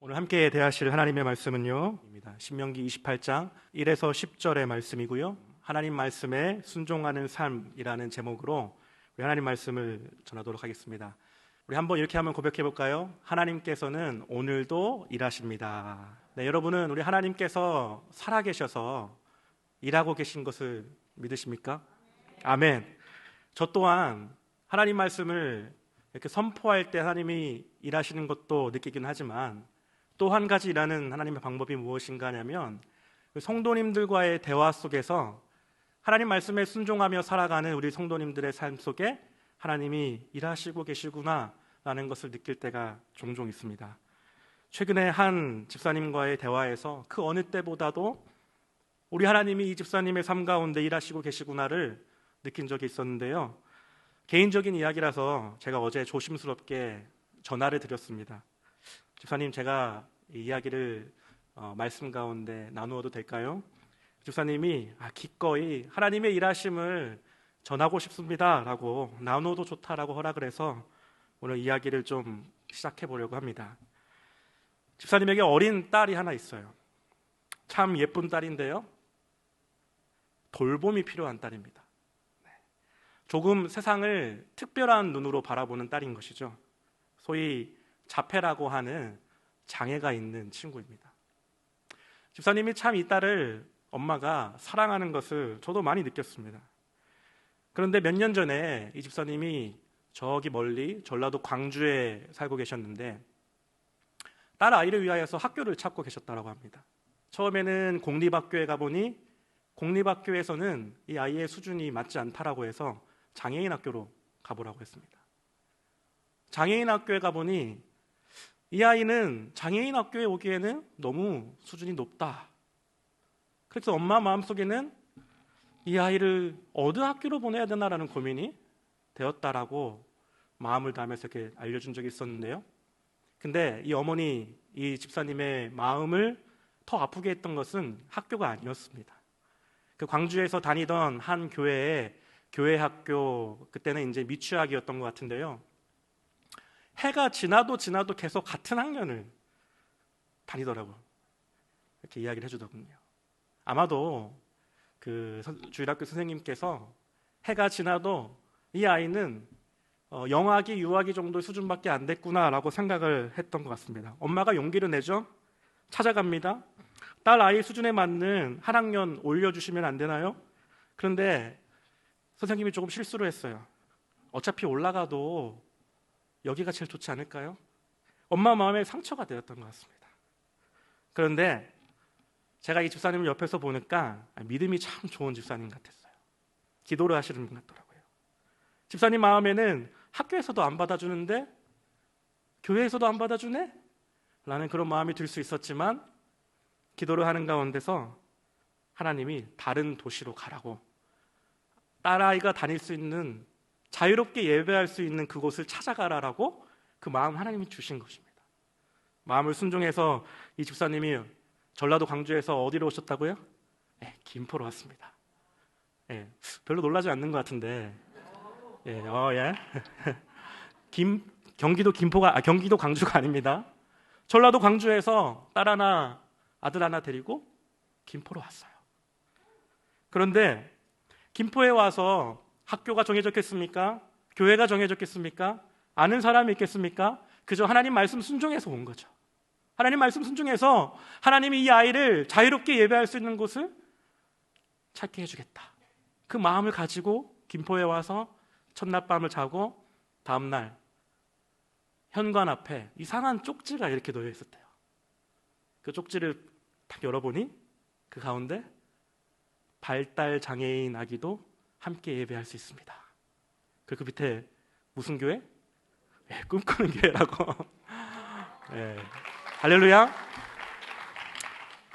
오늘 함께 대하실 하나님의 말씀은요, 신명기 28장 1에서 10절의 말씀이고요. 하나님 말씀에 순종하는 삶이라는 제목으로 우리 하나님 말씀을 전하도록 하겠습니다. 우리 한번 이렇게 한번 고백해 볼까요? 하나님께서는 오늘도 일하십니다. 네, 여러분은 우리 하나님께서 살아계셔서 일하고 계신 것을 믿으십니까? 아멘. 저 또한 하나님 말씀을 이렇게 선포할 때 하나님이 일하시는 것도 느끼긴 하지만 또 한 가지 일하는 하나님의 방법이 무엇인가 하냐면 성도님들과의 대화 속에서 하나님 말씀에 순종하며 살아가는 우리 성도님들의 삶 속에 하나님이 일하시고 계시구나 라는 것을 느낄 때가 종종 있습니다. 최근에 한 집사님과의 대화에서 그 어느 때보다도 우리 하나님이 이 집사님의 삶 가운데 일하시고 계시구나를 느낀 적이 있었는데요. 개인적인 이야기라서 제가 어제 조심스럽게 전화를 드렸습니다. 집사님, 제가 이 이야기를 말씀 가운데 나누어도 될까요? 집사님이 기꺼이 하나님의 일하심을 전하고 싶습니다 라고, 나누어도 좋다라고 허락을 해서 오늘 이야기를 좀 시작해 보려고 합니다. 집사님에게 어린 딸이 하나 있어요. 참 예쁜 딸인데요, 돌봄이 필요한 딸입니다. 조금 세상을 특별한 눈으로 바라보는 딸인 것이죠. 소위 자폐라고 하는 장애가 있는 친구입니다. 집사님이 참 이 딸을 엄마가 사랑하는 것을 저도 많이 느꼈습니다. 그런데 몇 년 전에 이 집사님이 저기 멀리 전라도 광주에 살고 계셨는데 딸 아이를 위하여서 학교를 찾고 계셨다고 합니다. 처음에는 공립학교에 가보니 공립학교에서는 이 아이의 수준이 맞지 않다라고 해서 장애인 학교로 가보라고 했습니다. 장애인 학교에 가보니 이 아이는 장애인 학교에 오기에는 너무 수준이 높다. 그래서 엄마 마음속에는 이 아이를 어느 학교로 보내야 되나라는 고민이 되었다라고 마음을 다하면서 이렇게 알려준 적이 있었는데요. 근데 이 어머니, 이 집사님의 마음을 더 아프게 했던 것은 학교가 아니었습니다. 그 광주에서 다니던 한 교회에 교회 학교, 그때는 이제 미취학이었던 것 같은데요. 해가 지나도 계속 같은 학년을 다니더라고요. 이렇게 이야기를 해주더군요. 아마도 그 주일학교 선생님께서 해가 지나도 이 아이는 영아기, 유아기 정도의 수준밖에 안 됐구나라고 생각을 했던 것 같습니다. 엄마가 용기를 내죠. 찾아갑니다. 딸 아이 수준에 맞는 한 학년 올려주시면 안 되나요? 그런데 선생님이 조금 실수를 했어요. 어차피 올라가도 여기가 제일 좋지 않을까요? 엄마 마음에 상처가 되었던 것 같습니다. 그런데 제가 이 집사님을 옆에서 보니까 믿음이 참 좋은 집사님 같았어요. 기도를 하시는 분 같더라고요. 집사님 마음에는 학교에서도 안 받아주는데 교회에서도 안 받아주네? 라는 그런 마음이 들 수 있었지만 기도를 하는 가운데서 하나님이 다른 도시로 가라고, 딸아이가 다닐 수 있는, 자유롭게 예배할 수 있는 그곳을 찾아가라라고 그 마음 하나님이 주신 것입니다. 마음을 순종해서 이 집사님이 전라도 광주에서 어디로 오셨다고요? 김포로 왔습니다. 별로 놀라지 않는 것 같은데, 경기도 김포가, 경기도 광주가 아닙니다. 전라도 광주에서 딸 하나, 아들 하나 데리고 김포로 왔어요. 그런데 김포에 와서 학교가 정해졌겠습니까? 교회가 정해졌겠습니까? 아는 사람이 있겠습니까? 그저 하나님 말씀 순종해서 온 거죠. 하나님 말씀 순종해서 하나님이 이 아이를 자유롭게 예배할 수 있는 곳을 찾게 해주겠다. 그 마음을 가지고 김포에 와서 첫낮밤을 자고 다음날 현관 앞에 이상한 쪽지가 이렇게 놓여 있었대요. 그 쪽지를 딱 열어보니 그 가운데 발달 장애인 아기도 함께 예배할 수 있습니다. 그 밑에 무슨 교회? 꿈꾸는 교회라고. 할렐루야.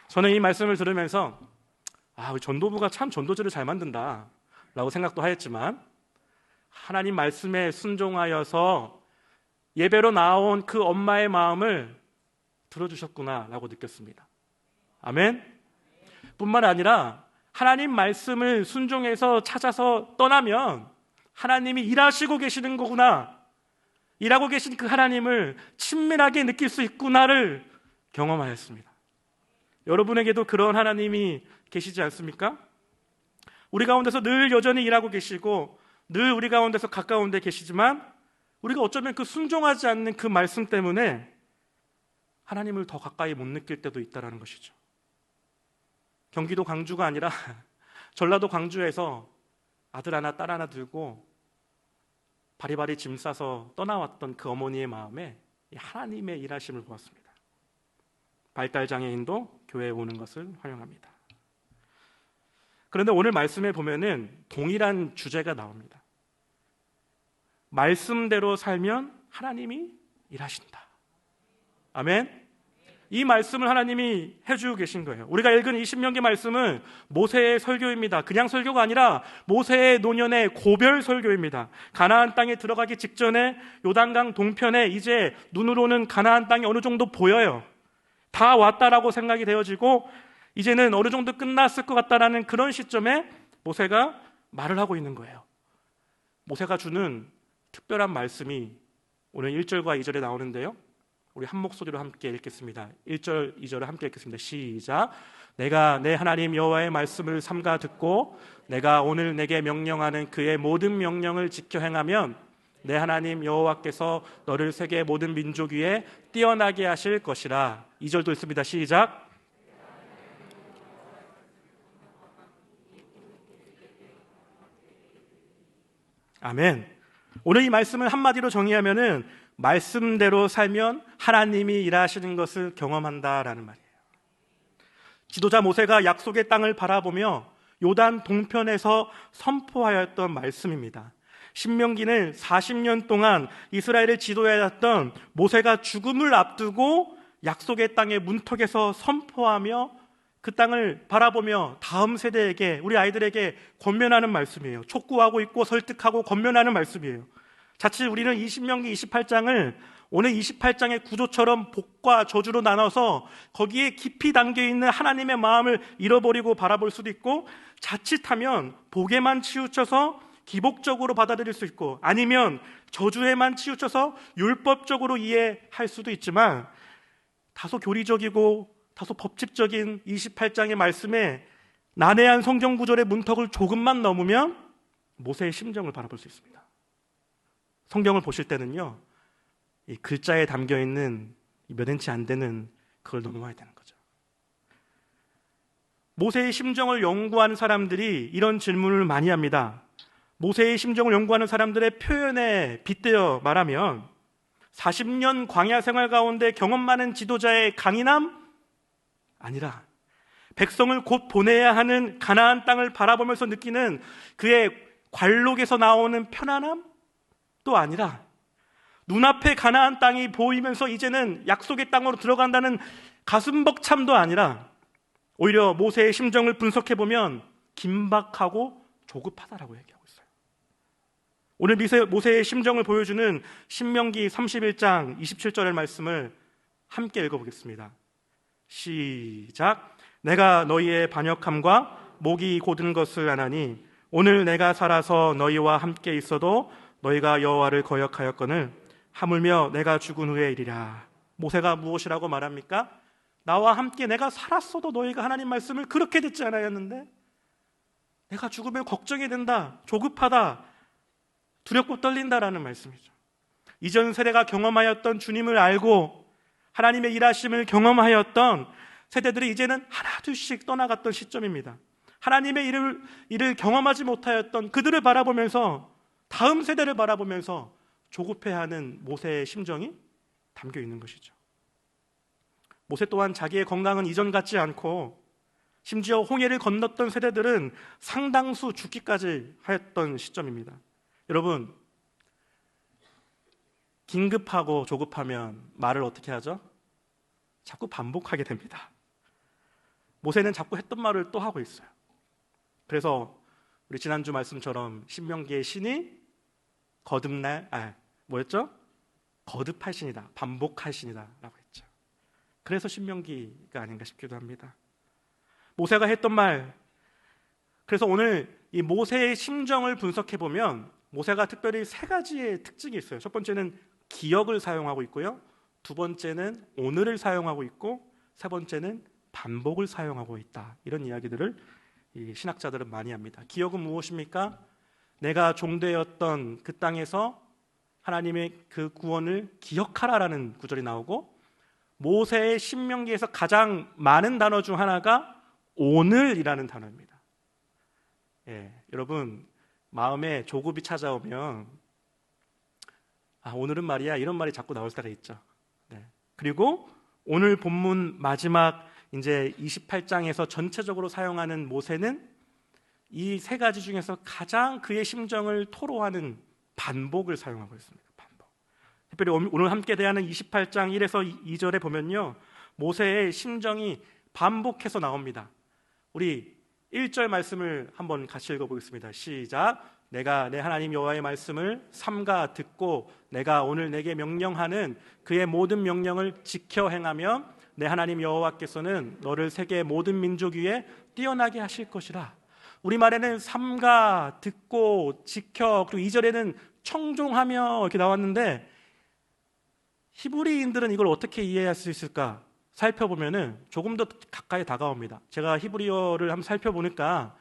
저는 이 말씀을 들으면서 우리 전도부가 참 전도지를 잘 만든다 라고 생각도 하였지만 하나님 말씀에 순종하여서 예배로 나온 그 엄마의 마음을 들어주셨구나 라고 느꼈습니다. 아멘. 뿐만 아니라 하나님 말씀을 순종해서 찾아서 떠나면 하나님이 일하시고 계시는 거구나, 일하고 계신 그 하나님을 친밀하게 느낄 수 있구나를 경험하였습니다. 여러분에게도 그런 하나님이 계시지 않습니까? 우리 가운데서 늘 여전히 일하고 계시고 늘 우리 가운데서 가까운 데 계시지만 우리가 어쩌면 그 순종하지 않는 그 말씀 때문에 하나님을 더 가까이 못 느낄 때도 있다는 것이죠. 경기도 광주가 아니라 전라도 광주에서 아들 하나 딸 하나 들고 바리바리 짐 싸서 떠나왔던 그 어머니의 마음에 하나님의 일하심을 보았습니다. 발달장애인도 교회에 오는 것을 환영합니다. 그런데 오늘 말씀에 보면은 동일한 주제가 나옵니다. 말씀대로 살면 하나님이 일하신다. 아멘. 이 말씀을 하나님이 해주고 계신 거예요. 우리가 읽은 이 신명기 말씀은 모세의 설교입니다. 그냥 설교가 아니라 모세의 노년의 고별 설교입니다. 가나안 땅에 들어가기 직전에 요단강 동편에 이제 눈으로는 가나안 땅이 어느 정도 보여요. 다 왔다라고 생각이 되어지고 이제는 어느 정도 끝났을 것 같다라는 그런 시점에 모세가 말을 하고 있는 거예요. 모세가 주는 특별한 말씀이 오늘 1절과 2절에 나오는데요, 우리 한 목소리로 함께 읽겠습니다. 1절, 2절을 함께 읽겠습니다. 시작. 내가 내 하나님 여호와의 말씀을 삼가 듣고 내가 오늘 내게 명령하는 그의 모든 명령을 지켜 행하면 내 하나님 여호와께서 너를 세계 모든 민족 위에 뛰어나게 하실 것이라. 2절도 있습니다. 시작. 아멘. 오늘 이 말씀을 한마디로 정의하면은 말씀대로 살면 하나님이 일하시는 것을 경험한다라는 말이에요. 지도자 모세가 약속의 땅을 바라보며 요단 동편에서 선포하였던 말씀입니다. 신명기는 40년 동안 이스라엘을 지도해왔던 모세가 죽음을 앞두고 약속의 땅의 문턱에서 선포하며 그 땅을 바라보며 다음 세대에게, 우리 아이들에게 권면하는 말씀이에요. 촉구하고 있고 설득하고 권면하는 말씀이에요. 자칫 우리는 이 신명기 28장을 오늘 28장의 구조처럼 복과 저주로 나눠서 거기에 깊이 담겨있는 하나님의 마음을 잃어버리고 바라볼 수도 있고, 자칫하면 복에만 치우쳐서 기복적으로 받아들일 수 있고, 아니면 저주에만 치우쳐서 율법적으로 이해할 수도 있지만, 다소 교리적이고 다소 법칙적인 28장의 말씀에 난해한 성경 구절의 문턱을 조금만 넘으면 모세의 심정을 바라볼 수 있습니다. 성경을 보실 때는요, 이 글자에 담겨있는 몇 인치 안 되는 그걸 넘어야 되는 거죠. 모세의 심정을 연구하는 사람들이 이런 질문을 많이 합니다. 모세의 심정을 연구하는 사람들의 표현에 빗대어 말하면 40년 광야 생활 가운데 경험 많은 지도자의 강인함? 아니라 백성을 곧 보내야 하는 가나안 땅을 바라보면서 느끼는 그의 관록에서 나오는 편안함? 또 아니라 눈앞에 가나안 땅이 보이면서 이제는 약속의 땅으로 들어간다는 가슴 벅참도 아니라 오히려 모세의 심정을 분석해보면 긴박하고 조급하다라고 얘기하고 있어요. 오늘 모세의 심정을 보여주는 신명기 31장 27절의 말씀을 함께 읽어보겠습니다. 시작. 내가 너희의 반역함과 목이 곧은 것을 아나니 오늘 내가 살아서 너희와 함께 있어도 너희가 여호와를 거역하였거늘 하물며 내가 죽은 후의 일이라. 모세가 무엇이라고 말합니까? 나와 함께 내가 살았어도 너희가 하나님 말씀을 그렇게 듣지 않았는데 내가 죽으면 걱정이 된다, 조급하다, 두렵고 떨린다라는 말씀이죠. 이전 세대가 경험하였던 주님을 알고 하나님의 일하심을 경험하였던 세대들이 이제는 하나둘씩 떠나갔던 시점입니다. 하나님의 일을 경험하지 못하였던 그들을 바라보면서, 다음 세대를 바라보면서 조급해하는 모세의 심정이 담겨 있는 것이죠. 모세 또한 자기의 건강은 이전 같지 않고 심지어 홍해를 건넜던 세대들은 상당수 죽기까지 하였던 시점입니다. 여러분, 긴급하고 조급하면 말을 어떻게 하죠? 자꾸 반복하게 됩니다. 모세는 자꾸 했던 말을 또 하고 있어요. 그래서 우리 지난주 말씀처럼 신명기의 신이 거듭할 신이다, 반복할 신이다 라고 했죠. 그래서 신명기가 아닌가 싶기도 합니다. 모세가 했던 말, 그래서 오늘 이 모세의 심정을 분석해보면 모세가 특별히 세 가지의 특징이 있어요. 첫 번째는 기억을 사용하고 있고요, 두 번째는 오늘을 사용하고 있고, 세 번째는 반복을 사용하고 있다. 이런 이야기들을 이 신학자들은 많이 합니다. 기억은 무엇입니까? 내가 종되었던 그 땅에서 하나님의 그 구원을 기억하라라는 구절이 나오고, 모세의 신명기에서 가장 많은 단어 중 하나가 오늘이라는 단어입니다. 여러분, 마음에 조급이 찾아오면 오늘은 말이야, 이런 말이 자꾸 나올 때가 있죠. 그리고 오늘 본문 마지막 이제 28장에서 전체적으로 사용하는 모세는 이 세 가지 중에서 가장 그의 심정을 토로하는 반복을 사용하고 있습니다. 반복. 특별히 오늘 함께 대하는 28장 1에서 2절에 보면요, 모세의 심정이 반복해서 나옵니다. 우리 1절 말씀을 한번 같이 읽어보겠습니다. 시작. 내가 내 하나님 여호와의 말씀을 삼가 듣고 내가 오늘 내게 명령하는 그의 모든 명령을 지켜 행하면 내 하나님 여호와께서는 너를 세계의 모든 민족 위에 뛰어나게 하실 것이라. 우리말에는 삼가 듣고 지켜, 그리고 2절에는 청종하며 이렇게 나왔는데, 히브리인들은 이걸 어떻게 이해할 수 있을까 살펴보면은 조금 더 가까이 다가옵니다. 제가 히브리어를 한번 살펴보니까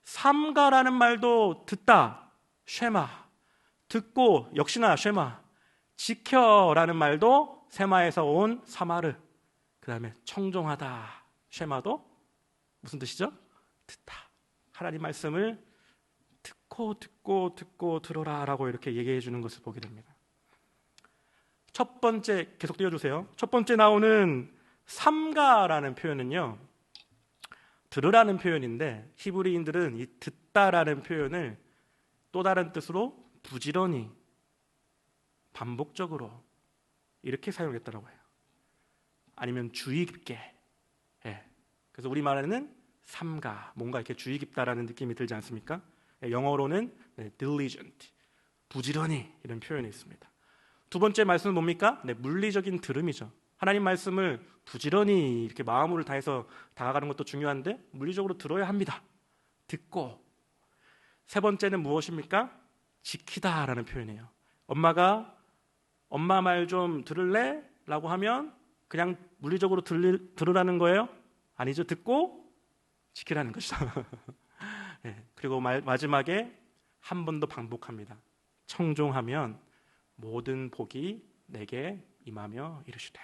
삼가라는 말도 듣다, 쉐마, 듣고 역시나 쉐마, 지켜라는 말도 세마에서 온 사마르, 그 다음에 청종하다, 쉐마도 무슨 뜻이죠? 듣다. 하나님 말씀을 듣고 들어라 라고 이렇게 얘기해 주는 것을 보게 됩니다. 첫 번째, 계속 띄워주세요. 첫 번째 나오는 삼가라는 표현은요, 들으라는 표현인데, 히브리인들은 이 듣다라는 표현을 또 다른 뜻으로 부지런히, 반복적으로 이렇게 사용했더라고요. 아니면 주의 깊게. 그래서 우리말에는 삼가, 뭔가 이렇게 주의 깊다라는 느낌이 들지 않습니까? 영어로는 diligent, 부지런히, 이런 표현이 있습니다. 두 번째 말씀은 뭡니까? 물리적인 들음이죠. 하나님 말씀을 부지런히 이렇게 마음을 다해서 다가가는 것도 중요한데 물리적으로 들어야 합니다. 듣고. 세 번째는 무엇입니까? 지키다라는 표현이에요. 엄마가 엄마 말 좀 들을래? 라고 하면 그냥 물리적으로 들으라는 거예요? 아니죠. 듣고 지키라는 것이죠. 그리고 마지막에 한 번 더 반복합니다. 청종하면 모든 복이 내게 임하며 이르시되.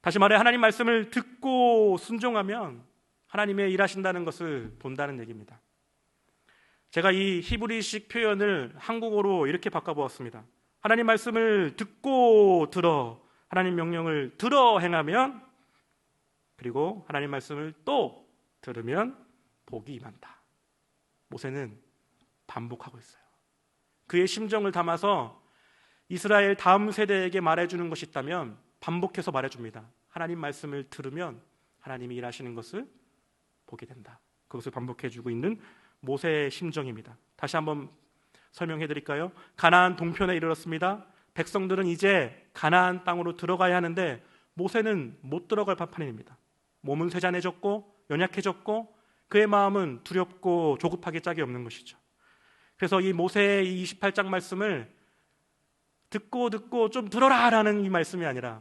다시 말해, 하나님 말씀을 듣고 순종하면 하나님의 일하신다는 것을 본다는 얘기입니다. 제가 이 히브리식 표현을 한국어로 이렇게 바꿔보았습니다. 하나님 말씀을 듣고 들어, 하나님 명령을 들어 행하면, 그리고 하나님 말씀을 또 들으면 복이 임한다. 모세는 반복하고 있어요. 그의 심정을 담아서 이스라엘 다음 세대에게 말해주는 것이 있다면 반복해서 말해줍니다. 하나님 말씀을 들으면 하나님이 일하시는 것을 보게 된다. 그것을 반복해주고 있는 모세의 심정입니다. 다시 한번 설명해 드릴까요? 가나안 동편에 이르렀습니다. 백성들은 이제 가나안 땅으로 들어가야 하는데 모세는 못 들어갈 판판입니다. 몸은 쇠잔해졌고 연약해졌고 그의 마음은 두렵고 조급하게 짝이 없는 것이죠. 그래서 이 모세의 이 28장 말씀을 듣고 좀 들어라라는 이 말씀이 아니라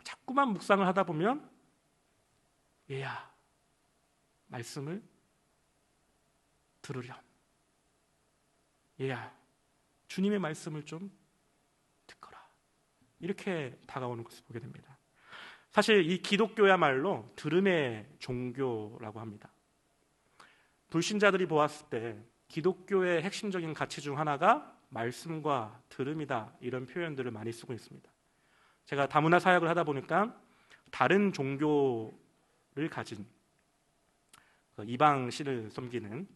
자꾸만 묵상을 하다 보면, 얘야, 말씀을 들으렴. 얘야, 주님의 말씀을 좀 듣거라. 이렇게 다가오는 것을 보게 됩니다. 사실 이 기독교야말로 들음의 종교라고 합니다. 불신자들이 보았을 때 기독교의 핵심적인 가치 중 하나가 말씀과 들음이다, 이런 표현들을 많이 쓰고 있습니다. 제가 다문화 사역을 하다 보니까 다른 종교를 가진 이방 신을 섬기는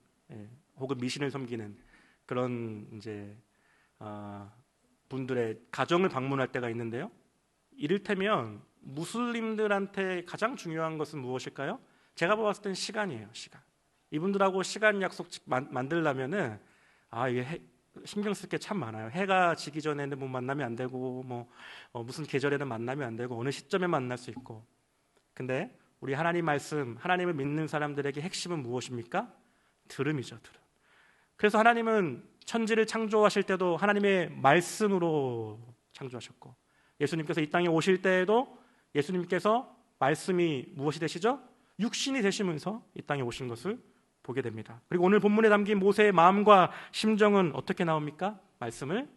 혹은 미신을 섬기는 그런 이제 분들의 가정을 방문할 때가 있는데요. 이를테면 무슬림들한테 가장 중요한 것은 무엇일까요? 제가 봤을 땐 시간이에요. 시간. 이분들하고 시간 약속 만들려면은 이게 신경 쓸 게 참 많아요. 해가 지기 전에는 뭐 만나면 안 되고, 무슨 계절에는 만나면 안 되고, 어느 시점에 만날 수 있고. 근데 우리 하나님 말씀, 하나님을 믿는 사람들에게 핵심은 무엇입니까? 들음이죠. 들음. 그래서 하나님은 천지를 창조하실 때도 하나님의 말씀으로 창조하셨고, 예수님께서 이 땅에 오실 때에도 예수님께서 말씀이 무엇이 되시죠? 육신이 되시면서 이 땅에 오신 것을 보게 됩니다. 그리고 오늘 본문에 담긴 모세의 마음과 심정은 어떻게 나옵니까? 말씀을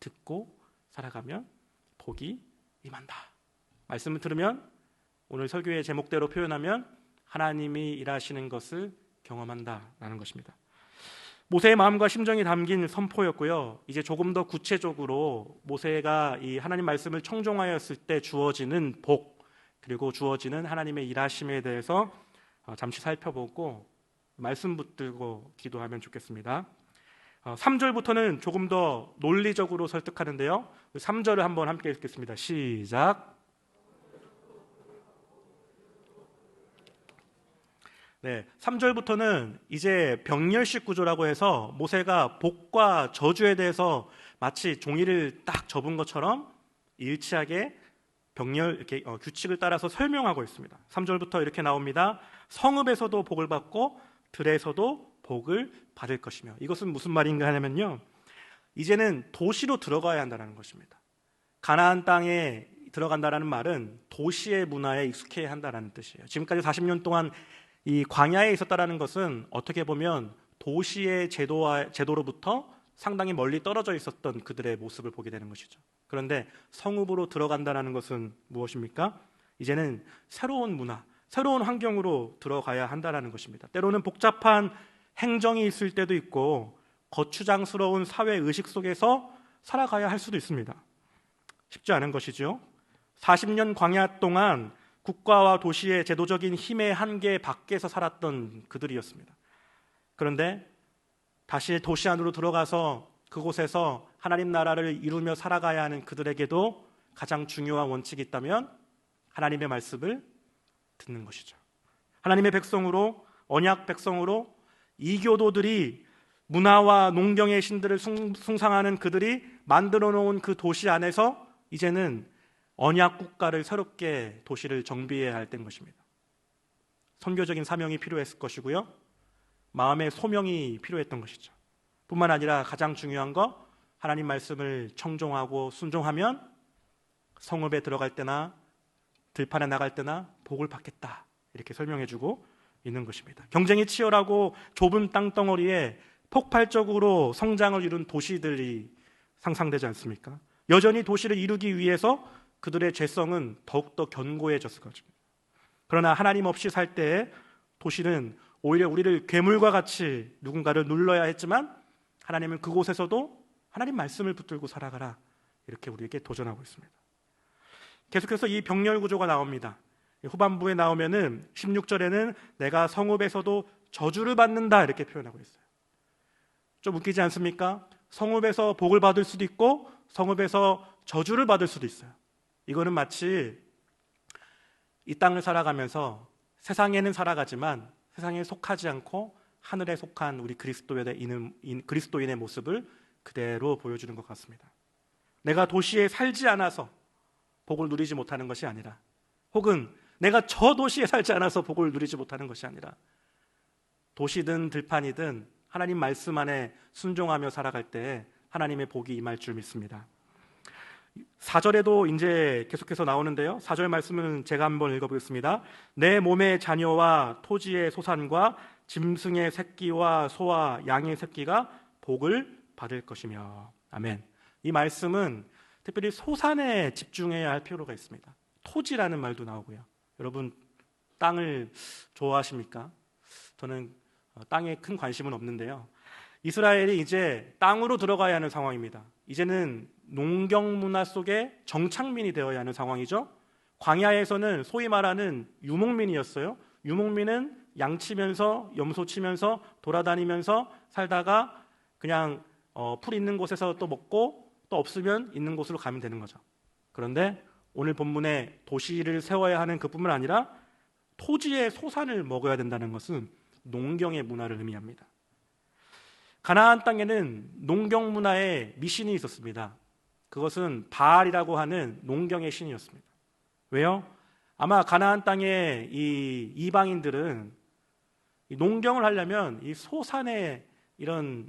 듣고 살아가면 복이 임한다. 말씀을 들으면 오늘 설교의 제목대로 표현하면 하나님이 일하시는 것을 경험한다라는 것입니다. 모세의 마음과 심정이 담긴 선포였고요. 이제 조금 더 구체적으로 모세가 이 하나님 말씀을 청종하였을 때 주어지는 복, 그리고 주어지는 하나님의 일하심에 대해서 잠시 살펴보고 말씀 붙들고 기도하면 좋겠습니다. 3절부터는 조금 더 논리적으로 설득하는데요. 3절을 한번 함께 읽겠습니다. 시작. 네, 3절부터는 이제 병렬식 구조라고 해서 모세가 복과 저주에 대해서 마치 종이를 딱 접은 것처럼 일치하게 병렬 이렇게 규칙을 따라서 설명하고 있습니다. 3절부터 이렇게 나옵니다. 성읍에서도 복을 받고 들에서도 복을 받을 것이며, 이것은 무슨 말인가 하냐면요, 이제는 도시로 들어가야 한다는 것입니다. 가나안 땅에 들어간다라는 말은 도시의 문화에 익숙해야 한다는 뜻이에요. 지금까지 40년 동안 이 광야에 있었다라는 것은 어떻게 보면 도시의 제도로부터 상당히 멀리 떨어져 있었던 그들의 모습을 보게 되는 것이죠. 그런데 성읍으로 들어간다는 것은 무엇입니까? 이제는 새로운 문화, 새로운 환경으로 들어가야 한다는 것입니다. 때로는 복잡한 행정이 있을 때도 있고 거추장스러운 사회 의식 속에서 살아가야 할 수도 있습니다. 쉽지 않은 것이죠. 40년 광야 동안 국가와 도시의 제도적인 힘의 한계 밖에서 살았던 그들이었습니다. 그런데 다시 도시 안으로 들어가서 그곳에서 하나님 나라를 이루며 살아가야 하는 그들에게도 가장 중요한 원칙이 있다면 하나님의 말씀을 듣는 것이죠. 하나님의 백성으로, 언약 백성으로 이교도들이 문화와 농경의 신들을 숭상하는 그들이 만들어 놓은 그 도시 안에서 이제는 언약 국가를 새롭게 도시를 정비해야 할 때인 것입니다. 선교적인 사명이 필요했을 것이고요, 마음의 소명이 필요했던 것이죠. 뿐만 아니라 가장 중요한 거, 하나님 말씀을 청종하고 순종하면 성읍에 들어갈 때나 들판에 나갈 때나 복을 받겠다, 이렇게 설명해주고 있는 것입니다. 경쟁이 치열하고 좁은 땅덩어리에 폭발적으로 성장을 이룬 도시들이 상상되지 않습니까? 여전히 도시를 이루기 위해서 그들의 죄성은 더욱더 견고해졌을 것입니다. 그러나 하나님 없이 살 때 도시는 오히려 우리를 괴물과 같이 누군가를 눌러야 했지만 하나님은 그곳에서도 하나님 말씀을 붙들고 살아가라, 이렇게 우리에게 도전하고 있습니다. 계속해서 이 병렬 구조가 나옵니다. 후반부에 나오면은 16절에는 내가 성읍에서도 저주를 받는다, 이렇게 표현하고 있어요. 좀 웃기지 않습니까? 성읍에서 복을 받을 수도 있고 성읍에서 저주를 받을 수도 있어요. 이거는 마치 이 땅을 살아가면서 세상에는 살아가지만 세상에 속하지 않고 하늘에 속한 우리 그리스도인의 모습을 그대로 보여주는 것 같습니다. 내가 도시에 살지 않아서 복을 누리지 못하는 것이 아니라, 혹은 내가 저 도시에 살지 않아서 복을 누리지 못하는 것이 아니라, 도시든 들판이든 하나님 말씀 안에 순종하며 살아갈 때 하나님의 복이 임할 줄 믿습니다. 4절에도 이제 계속해서 나오는데요, 4절 말씀은 제가 한번 읽어보겠습니다. 내 몸의 자녀와 토지의 소산과 짐승의 새끼와 소와 양의 새끼가 복을 받을 것이며. 아멘. 이 말씀은 특별히 소산에 집중해야 할 필요가 있습니다. 토지라는 말도 나오고요. 여러분, 땅을 좋아하십니까? 저는 땅에 큰 관심은 없는데요, 이스라엘이 이제 땅으로 들어가야 하는 상황입니다. 이제는 농경 문화 속에 정착민이 되어야 하는 상황이죠. 광야에서는 소위 말하는 유목민이었어요. 유목민은 양치면서 염소 치면서 돌아다니면서 살다가 그냥 풀 있는 곳에서 또 먹고 또 없으면 있는 곳으로 가면 되는 거죠. 그런데 오늘 본문에 도시를 세워야 하는 그뿐만 아니라 토지의 소산을 먹어야 된다는 것은 농경의 문화를 의미합니다. 가나안 땅에는 농경 문화의 미신이 있었습니다. 그것은 바알이라고 하는 농경의 신이었습니다. 왜요? 아마 가나안 땅의 이 이방인들은 이 농경을 하려면 이 소산의 이런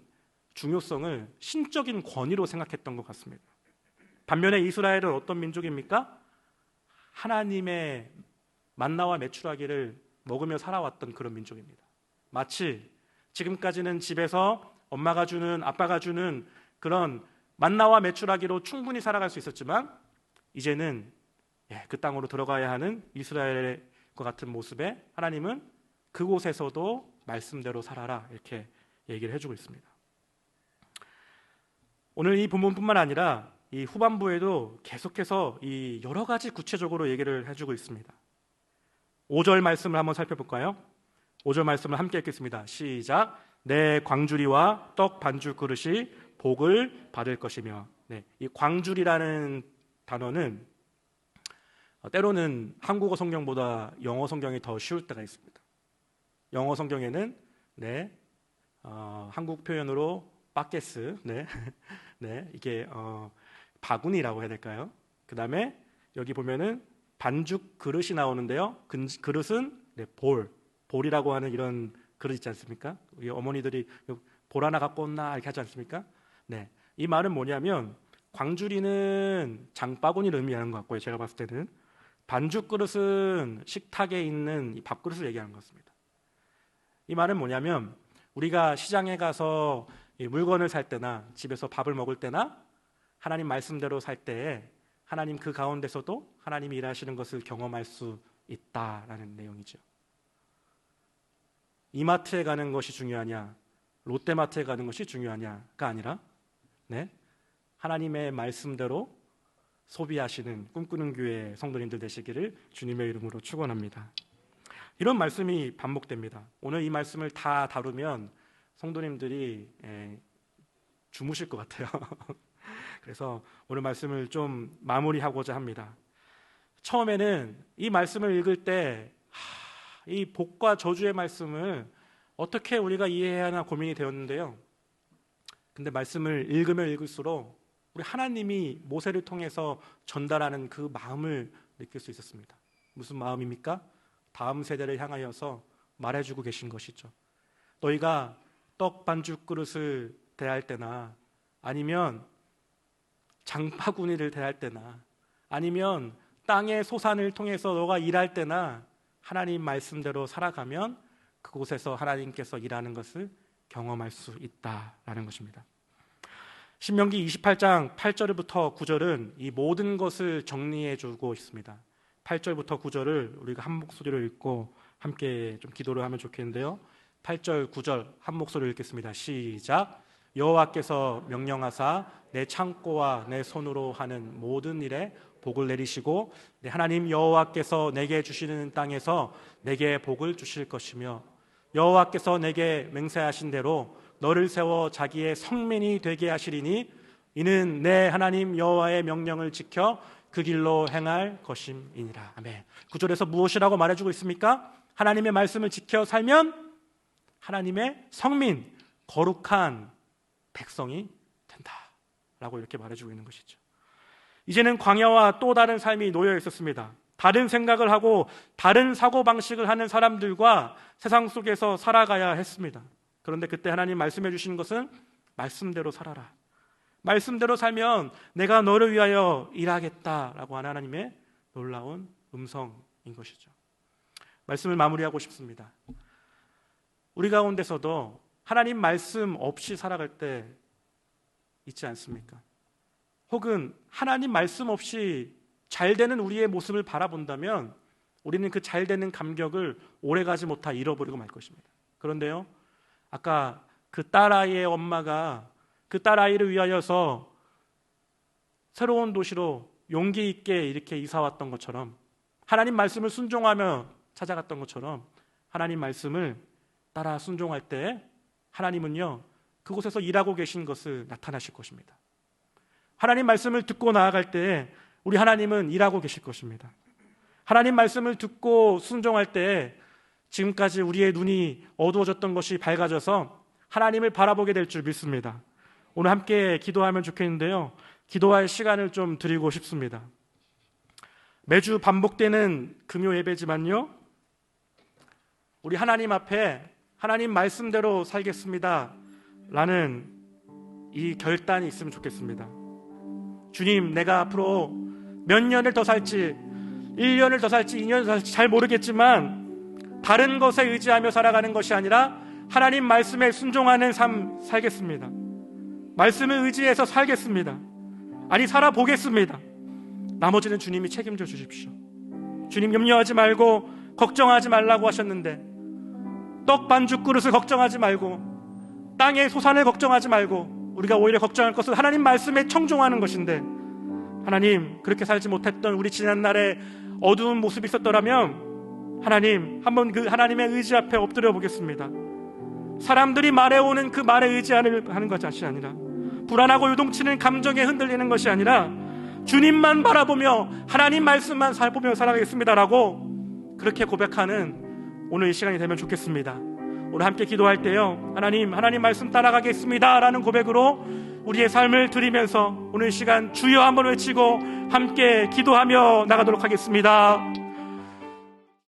중요성을 신적인 권위로 생각했던 것 같습니다. 반면에 이스라엘은 어떤 민족입니까? 하나님의 만나와 메추라기를 먹으며 살아왔던 그런 민족입니다. 마치 지금까지는 집에서 엄마가 주는, 아빠가 주는 그런 만나와 메추라기로 충분히 살아갈 수 있었지만 이제는 그 땅으로 들어가야 하는 이스라엘과 같은 모습에 하나님은 그곳에서도 말씀대로 살아라 이렇게 얘기를 해주고 있습니다. 오늘 이 본문뿐만 아니라 이 후반부에도 계속해서 이 여러 가지 구체적으로 얘기를 해주고 있습니다. 5절 말씀을 한번 살펴볼까요? 5절 말씀을 함께 읽겠습니다. 시작. 내 광주리와 떡 반죽 그릇이 복을 받을 것이며. 이 광주리라는 단어는 때로는 한국어 성경보다 영어 성경이 더 쉬울 때가 있습니다. 영어 성경에는 한국 표현으로 바게스, 이게 바구니라고 해야 될까요? 그 다음에 여기 보면은 반죽 그릇이 나오는데요. 그릇은 볼이라고 하는 이런 그릇 있지 않습니까? 우리 어머니들이 볼 하나 갖고 온나 이렇게 하지 않습니까? 이 말은 뭐냐면 광주리는 장바구니를 의미하는 것 같고요. 제가 봤을 때는 반죽 그릇은 식탁에 있는 이 밥그릇을 얘기하는 것 같습니다. 이 말은 뭐냐면 우리가 시장에 가서 물건을 살 때나 집에서 밥을 먹을 때나 하나님 말씀대로 살 때에 하나님 그 가운데서도 하나님이 일하시는 것을 경험할 수 있다라는 내용이죠. 이마트에 가는 것이 중요하냐, 롯데마트에 가는 것이 중요하냐가 아니라 하나님의 말씀대로 소비하시는 꿈꾸는 교회 성도님들 되시기를 주님의 이름으로 축원합니다. 이런 말씀이 반복됩니다. 오늘 이 말씀을 다 다루면 성도님들이 주무실 것 같아요. 그래서 오늘 말씀을 좀 마무리하고자 합니다. 처음에는 이 말씀을 읽을 때 이 복과 저주의 말씀을 어떻게 우리가 이해해야 하나 고민이 되었는데요. 근데 말씀을 읽으면 읽을수록 우리 하나님이 모세를 통해서 전달하는 그 마음을 느낄 수 있었습니다. 무슨 마음입니까? 다음 세대를 향하여서 말해주고 계신 것이죠. 너희가 떡 반죽 그릇을 대할 때나 아니면 장바구니를 대할 때나 아니면 땅의 소산을 통해서 너가 일할 때나 하나님 말씀대로 살아가면 그곳에서 하나님께서 일하는 것을 경험할 수 있다라는 것입니다. 신명기 28장 8절부터 9절은 이 모든 것을 정리해 주고 있습니다. 8절부터 9절을 우리가 한 목소리로 읽고 함께 좀 기도를 하면 좋겠는데요. 8절 9절 한 목소리로 읽겠습니다. 시작. 여호와께서 명령하사 내 창고와 내 손으로 하는 모든 일에 복을 내리시고 내 하나님 여호와께서 내게 주시는 땅에서 내게 복을 주실 것이며 여호와께서 내게 맹세하신 대로 너를 세워 자기의 성민이 되게 하시리니 이는 내 하나님 여호와의 명령을 지켜 그 길로 행할 것임이니라. 아멘. 9절에서 무엇이라고 말해주고 있습니까? 하나님의 말씀을 지켜 살면 하나님의 성민, 거룩한 백성이 된다라고 이렇게 말해주고 있는 것이죠. 이제는 광야와 또 다른 삶이 놓여 있었습니다. 다른 생각을 하고 다른 사고방식을 하는 사람들과 세상 속에서 살아가야 했습니다. 그런데 그때 하나님 말씀해 주시는 것은 말씀대로 살아라. 말씀대로 살면 내가 너를 위하여 일하겠다라고 하는 하나님의 놀라운 음성인 것이죠. 말씀을 마무리하고 싶습니다. 우리 가운데서도 하나님 말씀 없이 살아갈 때 있지 않습니까? 혹은 하나님 말씀 없이 잘 되는 우리의 모습을 바라본다면 우리는 그 잘 되는 감격을 오래가지 못하 잃어버리고 말 것입니다. 그런데요, 아까 그 딸아이의 엄마가 그 딸아이를 위하여서 새로운 도시로 용기 있게 이렇게 이사 왔던 것처럼 하나님 말씀을 순종하며 찾아갔던 것처럼 하나님 말씀을 따라 순종할 때 하나님은요 그곳에서 일하고 계신 것을 나타나실 것입니다. 하나님 말씀을 듣고 나아갈 때 우리 하나님은 일하고 계실 것입니다. 하나님 말씀을 듣고 순종할 때 지금까지 우리의 눈이 어두워졌던 것이 밝아져서 하나님을 바라보게 될 줄 믿습니다. 오늘 함께 기도하면 좋겠는데요, 기도할 시간을 좀 드리고 싶습니다. 매주 반복되는 금요 예배지만요, 우리 하나님 앞에 하나님 말씀대로 살겠습니다 라는 이 결단이 있으면 좋겠습니다. 주님, 내가 앞으로 몇 년을 더 살지, 1년을 더 살지 2년을 더 살지 잘 모르겠지만 다른 것에 의지하며 살아가는 것이 아니라 하나님 말씀에 순종하는 삶 살겠습니다. 말씀을 의지해서 살겠습니다. 아니, 살아보겠습니다. 나머지는 주님이 책임져 주십시오. 주님, 염려하지 말고 걱정하지 말라고 하셨는데, 떡 반죽 그릇을 걱정하지 말고 땅의 소산을 걱정하지 말고 우리가 오히려 걱정할 것은 하나님 말씀에 청종하는 것인데, 하나님, 그렇게 살지 못했던 우리 지난날에 어두운 모습이 있었더라면 하나님, 한번 그 하나님의 의지 앞에 엎드려 보겠습니다. 사람들이 말해오는 그 말에 의지하는 것이 아니라, 불안하고 요동치는 감정에 흔들리는 것이 아니라 주님만 바라보며 하나님 말씀만 살보며 살아가겠습니다라고 그렇게 고백하는 오늘 이 시간이 되면 좋겠습니다. 오늘 함께 기도할 때요, 하나님 말씀 따라가겠습니다 라는 고백으로 우리의 삶을 드리면서 오늘 시간 주여 한번 외치고 함께 기도하며 나가도록 하겠습니다.